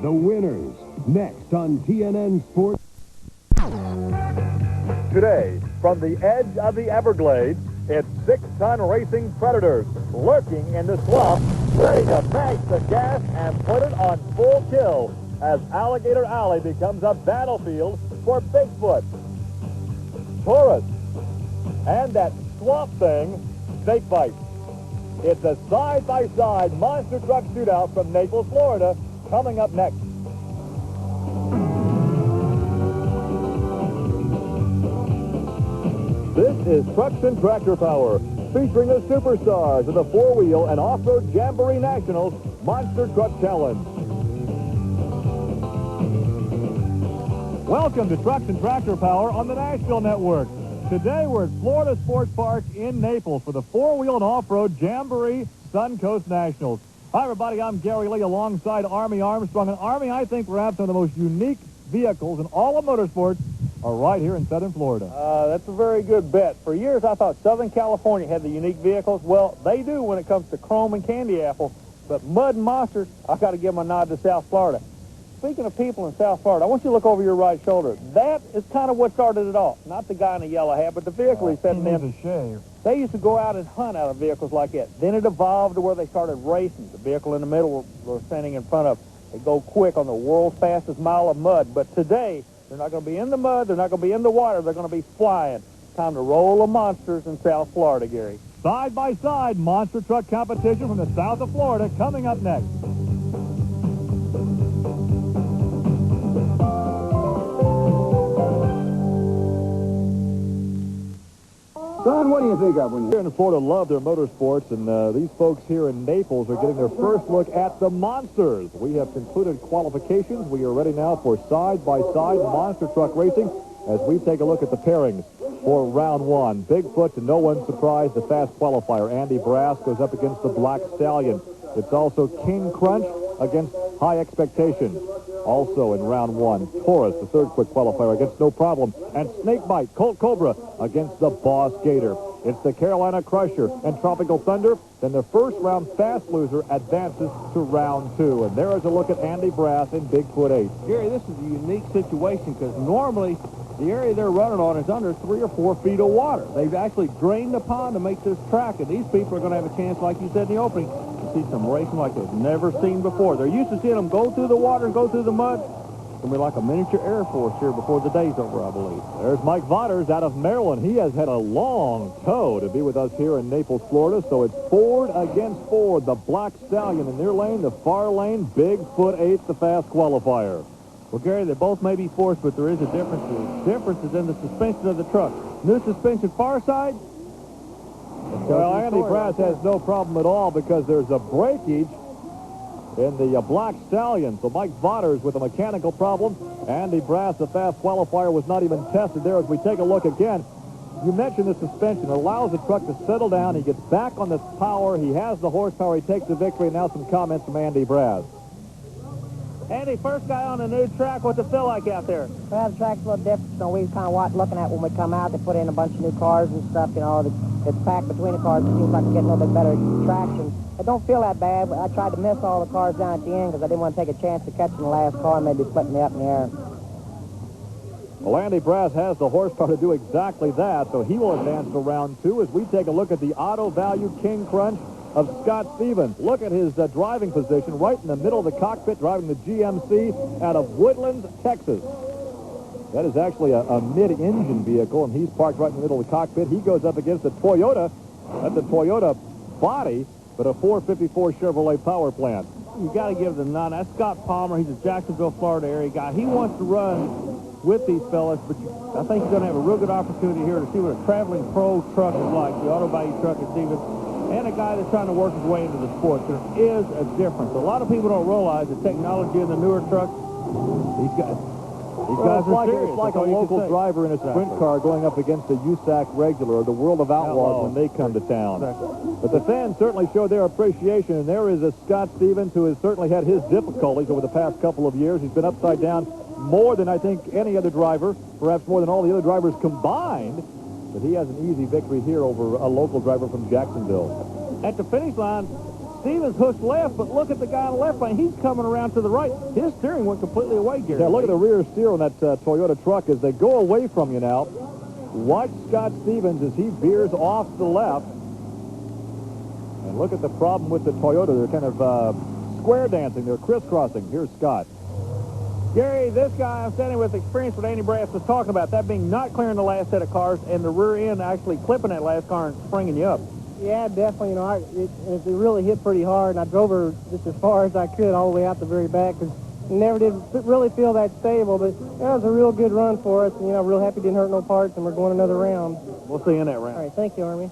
the winners, next on TNN Sports. Today, from the edge of the Everglades, it's 6-ton racing predators lurking in the swamp, ready to mash the gas and put it on full kill as Alligator Alley becomes a battlefield for Bigfoot, tourists, and that swamp thing, snakebite. It's a side-by-side monster truck shootout from Naples, Florida, coming up next. This is Trucks and Tractor Power, featuring the superstars of the four-wheel and off-road Jamboree Nationals Monster Truck Challenge. Welcome to Trucks and Tractor Power on the Nashville Network. Today we're at Florida Sports Park in Naples for the four-wheel and off-road Jamboree Suncoast Nationals. Hi, everybody. I'm Gary Lee alongside Army Armstrong. And Army, I think perhaps some of the most unique vehicles in all of motorsports are right here in Southern Florida. That's a very good bet. For years, I thought Southern California had the unique vehicles. Well, they do when it comes to chrome and candy apple. But mud and monsters, I got to give them a nod to South Florida. Speaking of people in South Florida, I want you to look over your right shoulder. That is kind of what started it off. Not the guy in the yellow hat, but the vehicle he's sitting in. Shave. They used to go out and hunt out of vehicles like that. Then it evolved to where they started racing. The vehicle in the middle we're standing in front of. They go quick on the world's fastest mile of mud. But today, they're not going to be in the mud. They're not going to be in the water. They're going to be flying. Time to roll the monsters in South Florida, Gary. Side-by-side monster truck competition from the south of Florida coming up next. Son, what do you think of when you... Here in Florida love their motorsports, and these folks here in Naples are getting their first look at the monsters. We have concluded qualifications. We are ready now for side-by-side monster truck racing as we take a look at the pairings for round one. Bigfoot, to no one's surprise, the fast qualifier. Andy Brass goes up against the Black Stallion. It's also King Crunch against High Expectation. Also in round one, Taurus, the third quick qualifier, against No Problem. And Snakebite, Colt Cobra, against the Boss Gator. It's the Carolina Crusher and Tropical Thunder. Then the first round fast loser advances to round two. And there is a look at Andy Brass in Bigfoot 8. Gary, this is a unique situation because normally the area they're running on is under 3 or 4 feet of water. They've actually drained the pond to make this track, and these people are going to have a chance, like you said in the opening, to see some racing like they've never seen before. They're used to seeing them go through the water and go through the mud. It's going to be like a miniature Air Force here before the day's over, I believe. There's Mike Vodders out of Maryland. He has had a long tow to be with us here in Naples, Florida. So it's Ford against Ford. The Black Stallion in their lane, the far lane, Bigfoot 8, the fast qualifier. Well, Gary, they both may be forced, but there is a difference. The difference is in the suspension of the truck. New suspension far side. Well, Andy Brass has no problem at all because there's a breakage in the Black Stallion. So Mike Vodders with a mechanical problem. Andy Brass, the fast qualifier, was not even tested there. As we take a look again, you mentioned the suspension. It allows the truck to settle down. He gets back on the power. He has the horsepower. He takes the victory. Now some comments from Andy Brass. Andy, first guy on a new track, what's it feel like out there? Well, the track's a little different. So we kind of looking at when we come out. They put in a bunch of new cars and stuff. You know, it's packed between the cars. It seems like we're getting a little bit better traction. It don't feel that bad. I tried to miss all the cars down at the end because I didn't want to take a chance of catching the last car and maybe flipping me up in the air. Well, Andy Brass has the horsepower to do exactly that, so he will advance to round two as we take a look at the Auto Value King Crunch of Scott Stevens. Look at his driving position right in the middle of the cockpit, driving the GMC out of Woodlands, Texas. That is actually a mid-engine vehicle, and he's parked right in the middle of the cockpit. He goes up against a Toyota. That's a Toyota body, but a 454 Chevrolet power plant. You got to give them none. That's Scott Palmer. He's a Jacksonville, Florida area guy. He wants to run with these fellas, but I think he's going to have a real good opportunity here to see what a traveling pro truck is like, the Auto Value truck at Stevens, and a guy that's trying to work his way into the sport. There is a difference. A lot of people don't realize the technology in the newer trucks. These guys are serious. It's like a local driver in a sprint car going up against a USAC regular or the World of Outlaws when they come to town. Exactly. But the fans certainly show their appreciation, and there is a Scott Stevens who has certainly had his difficulties over the past couple of years. He's been upside down more than I think any other driver, perhaps more than all the other drivers combined. But he has an easy victory here over a local driver from Jacksonville. At the finish line, Stevens hooked left, but look at the guy on the left lane. He's coming around to the right. His steering went completely away, Gary. Yeah, look at the rear steer on that Toyota truck as they go away from you now. Watch Scott Stevens as he veers off the left. And look at the problem with the Toyota. They're kind of square dancing. They're crisscrossing. Here's Scott. Gary, this guy I'm standing with experience what Andy Brass was talking about, that being not clearing the last set of cars and the rear end actually clipping that last car and springing you up. Yeah, definitely. You know, it really hit pretty hard, and I drove her just as far as I could all the way out the very back because never did really feel that stable. But that was a real good run for us, and, you know, real happy didn't hurt no parts, and we're going another round. We'll see you in that round. All right, thank you, Army.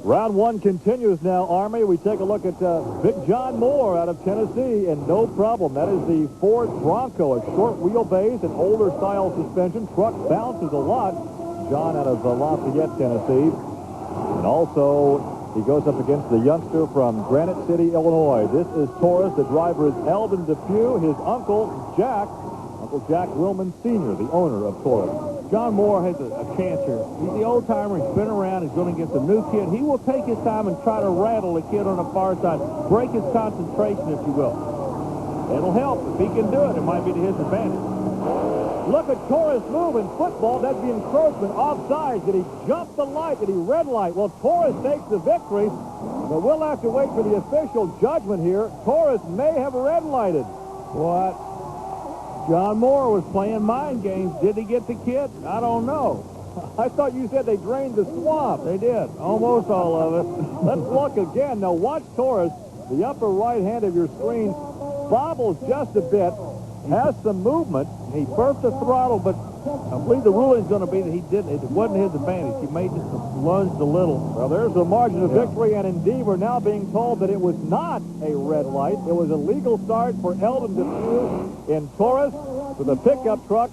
Round one continues now, Army. We take a look at Big John Moore out of Tennessee, and no problem. That is the Ford Bronco, a short wheelbase, an older style suspension. Truck bounces a lot. John out of Lafayette, Tennessee. And also, he goes up against the youngster from Granite City, Illinois. This is Taurus. The driver is Eldon Depew. His uncle, Uncle Jack Willman Sr., the owner of Taurus. John Moore has a chance here. He's the old-timer. He's been around. He's going against a new kid. He will take his time and try to rattle the kid on the far side, break his concentration, if you will. It'll help. If he can do it, it might be to his advantage. Look at Taurus move in football. That's the encroachment offside. Did he jump the light? Did he red light? Well, Taurus takes the victory, but we'll have to wait for the official judgment here. Taurus may have red lighted. What? John Moore was playing mind games. Did he get the kid? I don't know. I thought you said they drained the swamp. They did. Almost all of it. Let's look again. Now watch Taurus. The upper right hand of your screen bobbles just a bit, has some movement. He burped the throttle, but I believe the ruling's going to be that he didn't. It wasn't his advantage. He made just lunged a little. Well, there's the margin of victory, and indeed we're now being told that it was not a red light. It was a legal start for Eldon Depew in Taurus with a pickup truck.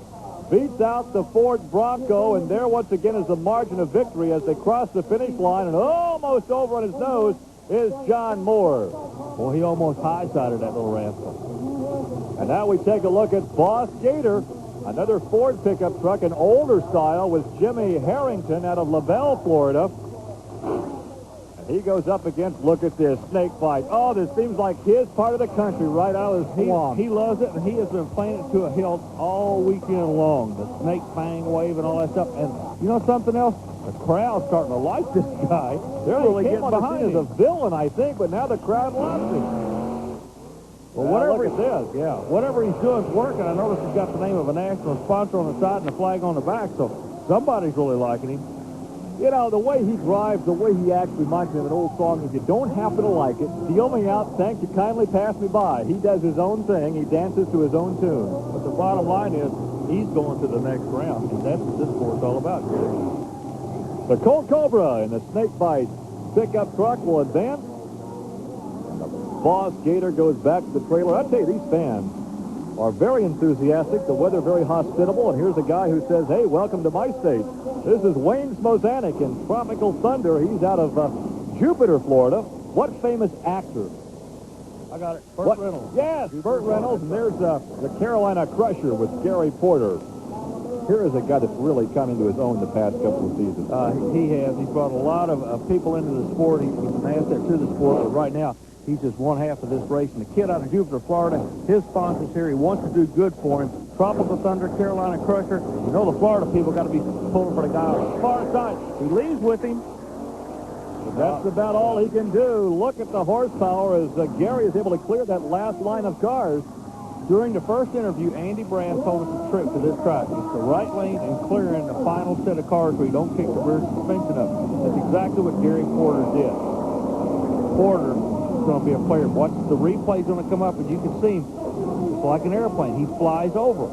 Beats out the Ford Bronco, and there once again is the margin of victory as they cross the finish line, and almost over on his nose is John Moore. Well, he almost high-sided that little rascal. And now we take a look at Boss Gator, another Ford pickup truck, an older style with Jimmy Harrington out of LaBelle, Florida. And he goes up against, look at this, snake fight. Oh, this seems like his part of the country right out of the swamp. He loves it, and he has been playing it to a hilt all weekend long. The snake fang wave and all that stuff. And you know something else? The crowd's starting to like this guy. They're really getting behind him as a villain, I think, but now the crowd loves him. Well, whatever he says, whatever he's doing is working. I noticed he's got the name of a national sponsor on the side and the flag on the back, so somebody's really liking him. You know, the way he drives, the way he acts reminds me of an old song. If you don't happen to like it, deal me out, thank you, kindly pass me by. He does his own thing. He dances to his own tune. But the bottom line is he's going to the next round, and that's what this sport's all about, Gary. The Colt Cobra and the snake bite pickup truck will advance. Boss Gator goes back to the trailer. I tell you, these fans are very enthusiastic. The weather very hospitable. And here's a guy who says, hey, welcome to my state. This is Wayne Smozanic in Tropical Thunder. He's out of Jupiter, Florida. What famous actor? I got it. Burt Reynolds. Yes, Burt Reynolds. And there's the Carolina Crusher with Gary Porter. Here is a guy that's really come into his own the past couple of seasons. He has. He's brought a lot of people into the sport. He's an asset to the sport, but right now, he's just one half of this race. And the kid out of Jupiter, Florida, his sponsor's here. He wants to do good for him. Tropical Thunder, Carolina Crusher. You know the Florida people got to be pulling for the guy on the far side. He leaves with him. That's about all he can do. Look at the horsepower as Gary is able to clear that last line of cars. During the first interview, Andy Brass told us the trick to this track. It's the right lane and clearing the final set of cars where you don't kick the rear suspension up. That's exactly what Gary Porter did. Porter is going to be a player. Watch the replay's going to come up, and you can see him. It's like an airplane. He flies over.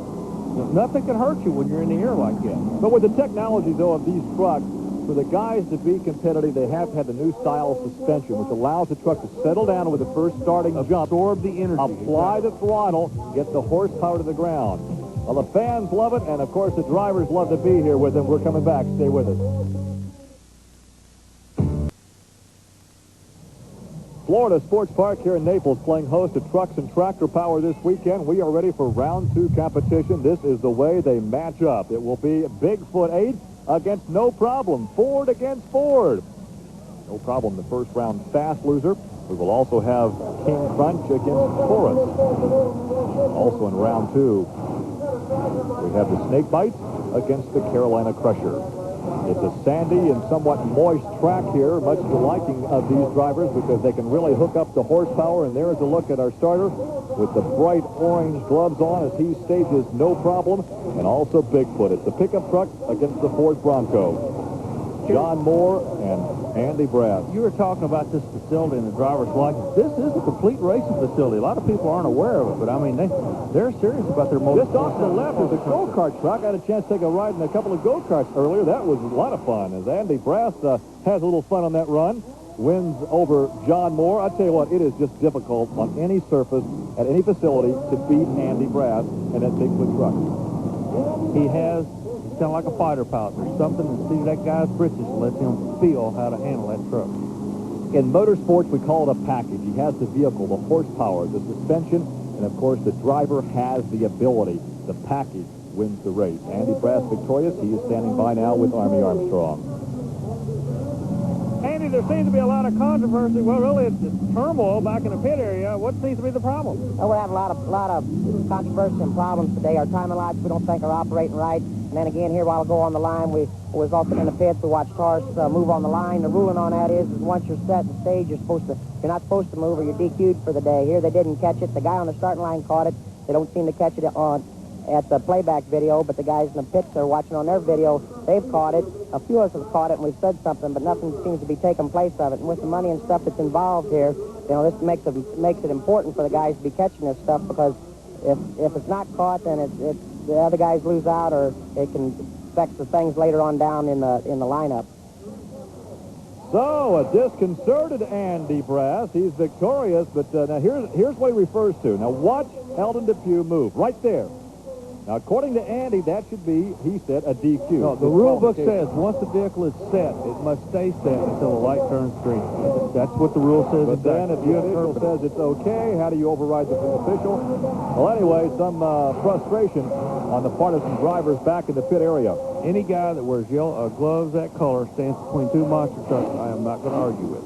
Nothing can hurt you when you're in the air like that. But with the technology, though, of these trucks, for the guys to be competitive, they have to have the new style of suspension, which allows the truck to settle down with the first starting jump, absorb the energy, apply the throttle, get the horsepower to the ground. Well, the fans love it, and, of course, the drivers love to be here with them. We're coming back. Stay with us. Florida Sports Park here in Naples playing host to Trucks and Tractor Power this weekend. We are ready for round 2 competition. This is the way they match up. It will be Bigfoot 8 against No Problem. Ford against Ford. No Problem, the first round fast loser. We will also have King Crunch against Taurus. Also in round 2, we have the Snakebite against the Carolina Crusher. It's a sandy and somewhat moist track here, much to the liking of these drivers because they can really hook up the horsepower. And there's a look at our starter with the bright orange gloves on as he stages no problem. And also Bigfoot. It's the pickup truck against the Ford Bronco. John Moore and Andy Brass. You were talking about this facility and the driver's license. This is a complete racing facility. A lot of people aren't aware of it, but I mean, they're serious about their motorsports. Just off the left is a go-kart track. I had a chance to take a ride in a couple of go-karts earlier. That was a lot of fun as Andy Brass has a little fun on that run. Wins over John Moore. I tell you what, it is just difficult on any surface at any facility to beat Andy Brass and that Bigfoot truck. He's kind of like a fighter pilot. There's something to see that guy's britches that lets him feel how to handle that truck. In motorsports, we call it a package. He has the vehicle, the horsepower, the suspension, and of course the driver has the ability. The package wins the race. Andy Brass victorious. He is standing by now with Army Armstrong. Andy, there seems to be a lot of controversy. Well, really, it's turmoil back in the pit area. What seems to be the problem? Well, we're having a lot of controversy and problems today. Our timing lights we don't think are operating right. And then again, here a while ago on the line, we was also in the pits. We watched cars move on the line. The ruling on that is once you're set and stage, you're not supposed to move or you're DQ'd for the day. Here they didn't catch it. The guy on the starting line caught it. They don't seem to catch it at the playback video, but the guys in the pits are watching on their video. They've caught it. A few of us have caught it, and we've said something, but nothing seems to be taking place of it. And with the money and stuff that's involved here, you know, this makes it important for the guys to be catching this stuff because if it's not caught, then the other guys lose out, or it can affect the things later on down in the lineup. So, a disconcerted Andy Brass. He's victorious, but now here's what he refers to. Now, watch Eldon Depew move right there. Now, according to Andy, that should be, he said, a DQ. No, the rule book says once the vehicle is set, it must stay set until the light turns green. That's what the rule says. But then if the official says it's okay, how do you override the official? Well, anyway, some frustration on the part of some drivers back in the pit area. Any guy that wears yellow gloves that color stands between two monster trucks I am not going to argue with.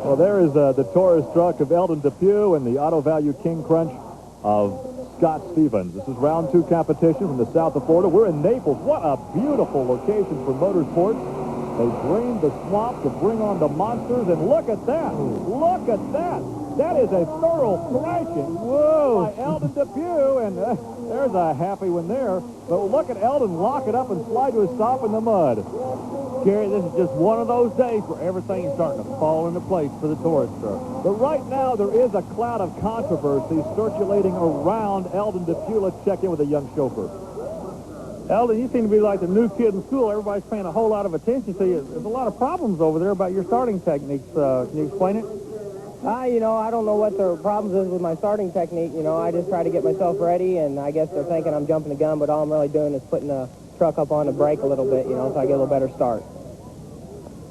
Well, there is the Taurus truck of Eldon Depew and the Auto Value King Crunch of Scott Stevens. This is round 2 competition from the south of Florida. We're in Naples. What a beautiful location for motorsports. They drained the swamp to bring on the monsters, and look at that. Look at that. That is a thorough thrashing. Whoa. By Eldon Depew, and there's a happy one there. But look at Eldon lock it up and slide to a stop in the mud. Gary, this is just one of those days where everything is starting to fall into place for the Taurus truck. But right now, there is a cloud of controversy circulating around Eldon Depew. Let's check in with a young chauffeur. Eldon, you seem to be like the new kid in school. Everybody's paying a whole lot of attention to you. There's a lot of problems over there about your starting techniques. Can you explain it? You know, I don't know what their problems is with my starting technique. You know, I just try to get myself ready, and I guess they're thinking I'm jumping the gun, but all I'm really doing is putting the truck up on the brake a little bit, you know, so I get a little better start.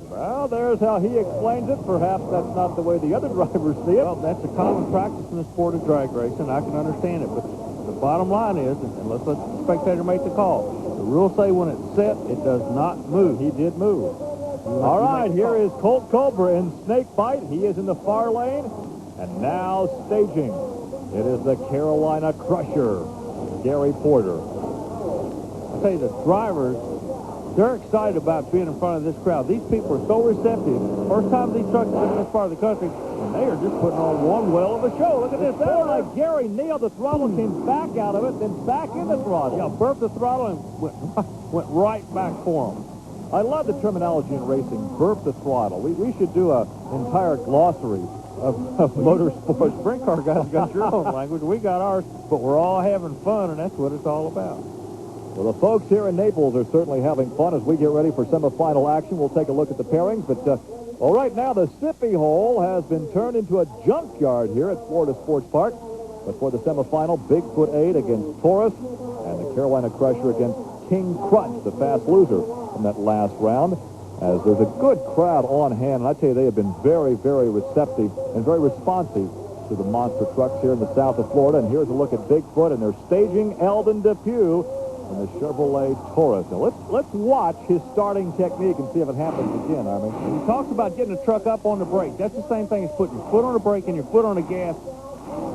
Well, there's how he explains it. Perhaps that's not the way the other drivers see it. Well, that's a common practice in the sport of drag racing. I can understand it, but the bottom line is, and let's let the spectator make the call, the rules say when it's set, it does not move. He did move. All right, here is Colt Cobra in Snakebite. He is in the far lane, and now staging. It is the Carolina Crusher, Gary Porter. I tell you, the drivers, they're excited about being in front of this crowd. These people are so receptive. First time these trucks have been in this part of the country, and they are just putting on one well of a show. Look at this. Sounded like Gary nailed the throttle, came back out of it, then back in the throttle. Yeah, burped the throttle and went right back for them. I love the terminology in racing, burp the throttle. We should do an entire glossary of motorsports. Sprint car guys got your own language. We got ours, but we're all having fun, and that's what it's all about. Well, the folks here in Naples are certainly having fun as we get ready for semifinal action. We'll take a look at the pairings, but well, right now the Sippy Hole has been turned into a junkyard here at Florida Sports Park. But for the semifinal, Bigfoot 8 against Taurus, and the Carolina Crusher against King Crunch, the fast loser from that last round, as there's a good crowd on hand. And I tell you, they have been very, very receptive and very responsive to the monster trucks here in the south of Florida. And here's a look at Bigfoot, and they're staging Eldon Depew. in the Chevrolet Taurus. Now, let's watch his starting technique and see if it happens again, Army. He talks about getting the truck up on the brake. That's the same thing as putting your foot on the brake and your foot on the gas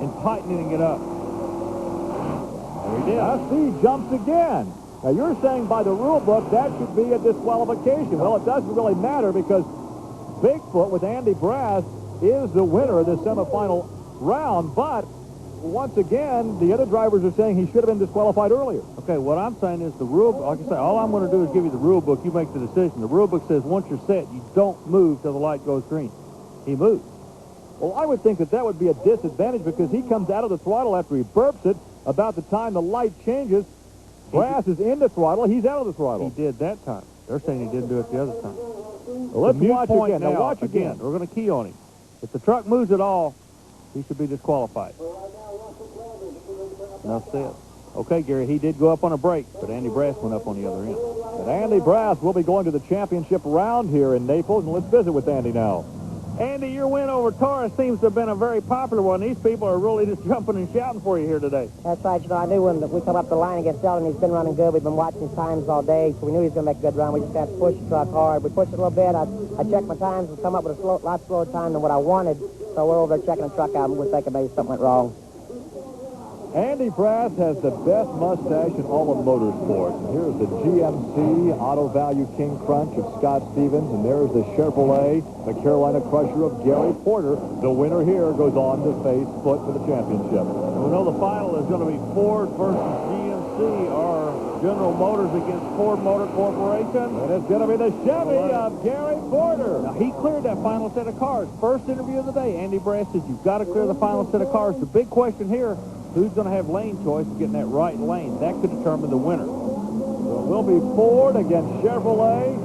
and tightening it up. There he did. Now, see, jumps again. Now, you're saying by the rule book that should be a disqualification. Well, it doesn't really matter because Bigfoot with Andy Brass is the winner of this semifinal round, but once again, the other drivers are saying he should have been disqualified earlier. Okay, what I'm saying is the rule, like I say, all I'm going to do is give you the rule book. You make the decision. The rule book says once you're set, you don't move till the light goes green. He moved. Well, I would think that would be a disadvantage because he comes out of the throttle after he burps it. About the time the light changes, Brass is in the throttle. He's out of the throttle. He did that time. They're saying he didn't do it the other time. Well, let's watch again. Now, watch again. We're going to key on him. If the truck moves at all, he should be disqualified. Enough said. Okay, Gary, he did go up on a brake, but Andy Brass went up on the other end. And Andy Brass will be going to the championship round here in Naples, and let's visit with Andy now. Andy, your win over Taurus seems to have been a very popular one. These people are really just jumping and shouting for you here today. That's right. You know, I knew when we come up the line against Sheldon, he's been running good. We've been watching his times all day, so we knew he was going to make a good run. We just got to push the truck hard. We pushed it a little bit. I checked my times and come up with a lot slower time than what I wanted. So we're over there checking the truck out, and we're thinking maybe something went wrong. Andy Brass has the best mustache in all of motorsports. And here's the GMC Auto Value King Crunch of Scott Stevens, and there's the Chevrolet, the Carolina Crusher of Gary Porter. The winner here goes on to face Foot for the championship. We know the final is going to be Ford versus GMC, or General Motors against Ford Motor Corporation. And it's going to be the Chevy of Gary Porter. Now, he cleared that final set of cars. First interview of the day, Andy Brass says you've got to clear the final set of cars. The big question here, who's going to have lane choice to get in that right lane? That could determine the winner. So it will be Ford against Chevrolet.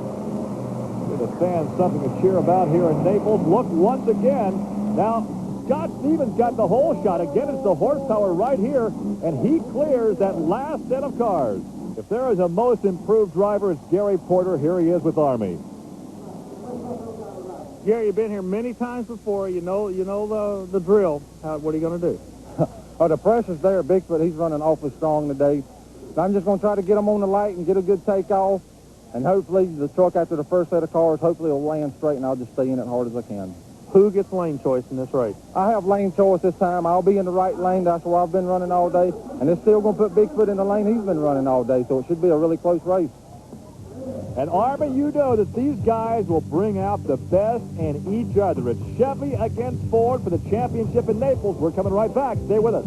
Give the fans something to cheer about here in Naples. Look once again. Now, Scott Stevens got the whole shot. Again, it's the horsepower right here, and he clears that last set of cars. If there is a most improved driver, it's Gary Porter. Here he is with Army. Gary, you've been here many times before. You know the drill. What are you going to do? Oh, the pressure's there. Bigfoot, he's running awfully strong today. I'm just going to try to get him on the light and get a good takeoff. And hopefully the truck after the first set of cars, hopefully will land straight, and I'll just stay in it hard as I can. Who gets lane choice in this race? I have lane choice this time. I'll be in the right lane. That's where I've been running all day. And it's still going to put Bigfoot in the lane he's been running all day, so it should be a really close race. And Army, you know that these guys will bring out the best in each other. It's Chevy against Ford for the championship in Naples. We're coming right back. Stay with us.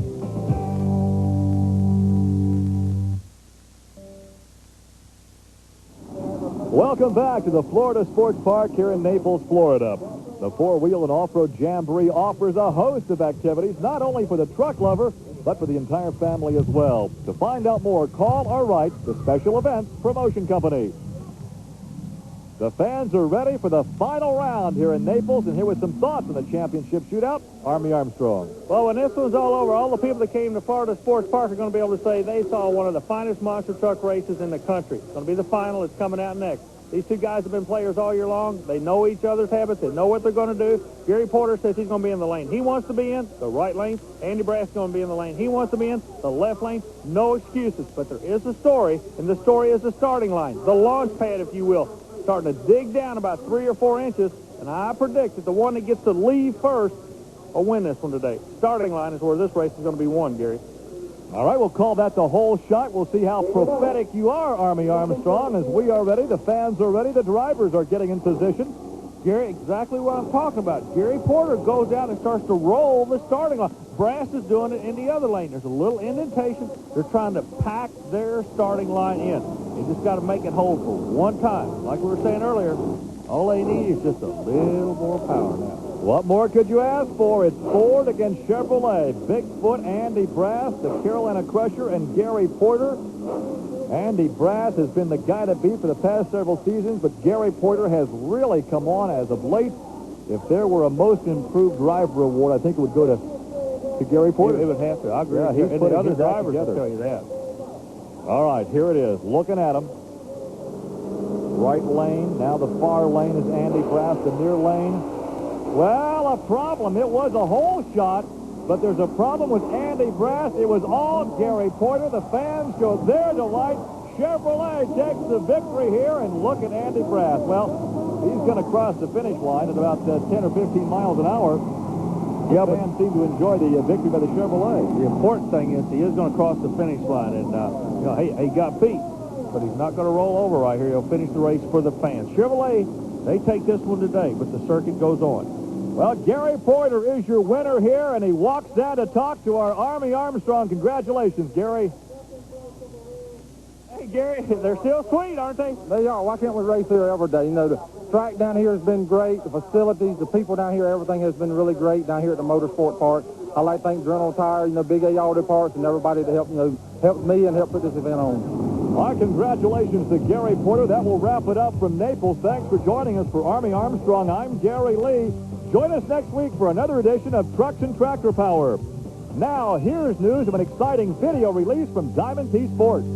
Welcome back to the Florida Sports Park here in Naples, Florida. The four-wheel and off-road jamboree offers a host of activities, not only for the truck lover, but for the entire family as well. To find out more, call or write the Special Events Promotion Company. The fans are ready for the final round here in Naples, and here with some thoughts on the championship shootout, Army Armstrong. Well, when this one's all over, all the people that came to Florida Sports Park are going to be able to say they saw one of the finest monster truck races in the country. It's going to be the final. It's coming out next. These two guys have been players all year long. They know each other's habits. They know what they're going to do. Gary Porter says he's going to be in the lane he wants to be in, the right lane. Andy Brass is going to be in the lane he wants to be in, the left lane. No excuses. But there is a story, and the story is the starting line, the launch pad, if you will, starting to dig down about 3 or 4 inches. And I predict that the one that gets to leave first will win this one today. Starting line is where this race is going to be won, Gary. All right, we'll call that the whole shot. We'll see how prophetic you are, Army Armstrong, as we are ready. The fans are ready. The drivers are getting in position. Gary, exactly what I'm talking about. Gary Porter goes out and starts to roll the starting line. Brass is doing it in the other lane. There's a little indentation. They're trying to pack their starting line in. You just got to make it hold for one time. Like we were saying earlier, all they need is just a little more power now. What more could you ask for? It's Ford against Chevrolet. Bigfoot, Andy Brass, the Carolina Crusher, and Gary Porter. Andy Brass has been the guy to beat for the past several seasons, but Gary Porter has really come on as of late. If there were a most improved driver award, I think it would go to Gary Porter. It would have to. I agree. Yeah, he's put the other his act drivers together. will tell you that. All right, here it is. Looking at him. Right lane. Now the far lane is Andy Brass, the near lane. Well, a problem. It was a hole shot. but there's a problem with Andy Brass. It was all Gary Porter. The fans showed their delight. Chevrolet takes the victory here, and look at Andy Brass. Well, he's going to cross the finish line at about 10 or 15 miles an hour. Yeah, but fans seem to enjoy the victory by the Chevrolet. The important thing is he is going to cross the finish line, and he got beat, but he's not going to roll over right here. He'll finish the race for the fans. Chevrolet, they take this one today, but the circuit goes on. Well, Gary Porter is your winner here, and he walks down to talk to our Army Armstrong. Congratulations, Gary. Hey, Gary, they're still sweet, aren't they? They are. Why can't we race here every day? You know, the track down here has been great. The facilities, the people down here, everything has been really great down here at the Motorsport Park. I like to thank General Tire, Big A Auto Parts, and everybody that helped me and helped put this event on. Our congratulations to Gary Porter. That will wrap it up from Naples. Thanks for joining us for Army Armstrong. I'm Gary Lee. Join us next week for another edition of Trucks and Tractor Power. Now, here's news of an exciting video release from Diamond P Sports.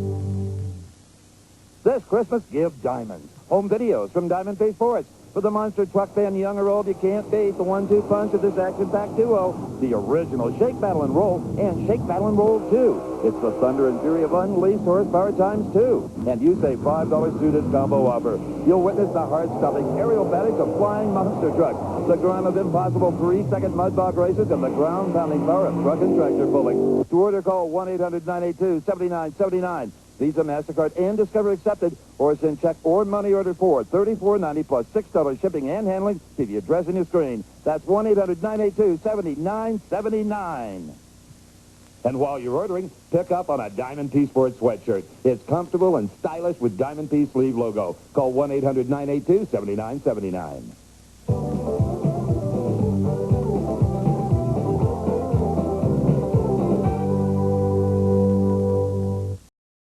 This Christmas, give Diamond home videos from Diamond P Sports. For the monster truck fan, young or old, you can't beat the 1-2 punch of this action-packed duo. The original Shake, Battle, and Roll and Shake, Battle, and Roll 2. It's the thunder and fury of unleashed horsepower times 2. And you save $5 through this combo offer. You'll witness the heart-stopping aerobatics of flying monster trucks, the grind of impossible 3-second mud bog races, and the ground-pounding power of truck and tractor pulling. To order, call 1-800-982-7979. Visa, MasterCard, and Discover accepted, or send check or money order for $34.90 plus $6 shipping and handling to the address on your screen. That's 1-800-982-7979. And while you're ordering, pick up on a Diamond P Sports sweatshirt. It's comfortable and stylish with Diamond P sleeve logo. Call 1-800-982-7979.